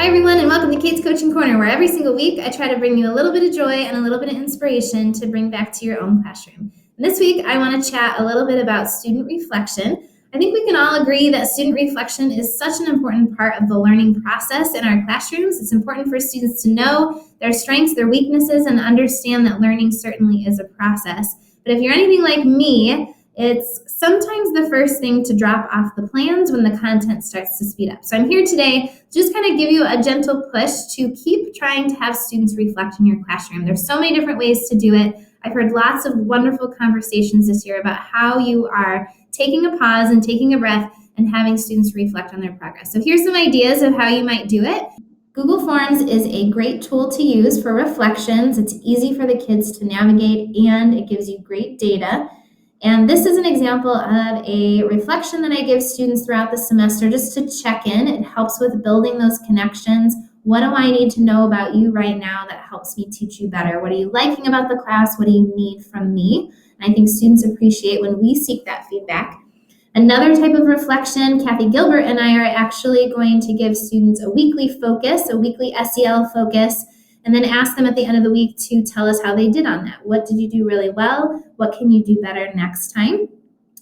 Hi everyone, and welcome to Kate's Coaching Corner, where every single week I try to bring you a little bit of joy and a little bit of inspiration to bring back to your own classroom. And this week I want to chat a little bit about student reflection. I think we can all agree that student reflection is such an important part of the learning process in our classrooms. It's important for students to know their strengths, their weaknesses, and understand that learning certainly is a process. But if you're anything like me, it's sometimes the first thing to drop off the plans when the content starts to speed up. So I'm here today to just kind of give you a gentle push to keep trying to have students reflect in your classroom. There's so many different ways to do it. I've heard lots of wonderful conversations this year about how you are taking a pause and taking a breath and having students reflect on their progress. So here's some ideas of how you might do it. Google Forms is a great tool to use for reflections. It's easy for the kids to navigate and it gives you great data. And this is an example of a reflection that I give students throughout the semester just to check in. It helps with building those connections. What do I need to know about you right now that helps me teach you better? What are you liking about the class? What do you need from me? And I think students appreciate when we seek that feedback. Another type of reflection, Kathy Gilbert and I are actually going to give students a weekly focus, a weekly SEL focus, and then ask them at the end of the week to tell us how they did on that. What did you do really well? What can you do better next time?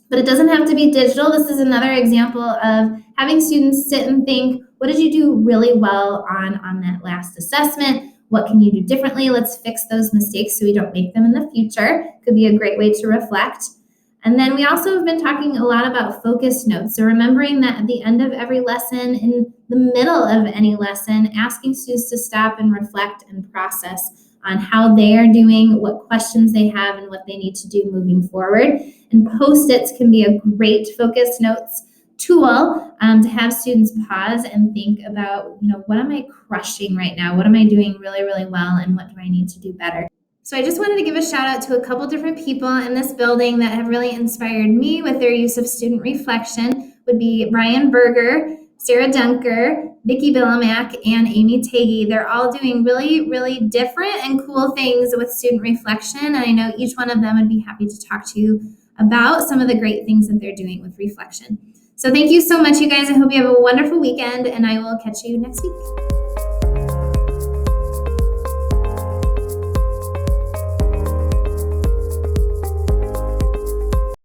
But it doesn't have to be digital. This is another example of having students sit and think, what did you do really well on that last assessment? What can you do differently? Let's fix those mistakes so we don't make them in the future. Could be a great way to reflect. And then we also have been talking a lot about focus notes. So remembering that at the end of every lesson, in the middle of any lesson, asking students to stop and reflect and process on how they are doing, what questions they have, and what they need to do moving forward. And Post-its can be a great focus notes tool to have students pause and think about, what am I crushing right now? What am I doing really, really well? And what do I need to do better? So I just wanted to give a shout out to a couple different people in this building that have really inspired me with their use of student reflection. Would be Brian Berger, Sarah Dunker, Vicki Billimack, and Amy Tagey. They're all doing really, really different and cool things with student reflection. And I know each one of them would be happy to talk to you about some of the great things that they're doing with reflection. So thank you so much, you guys. I hope you have a wonderful weekend, and I will catch you next week.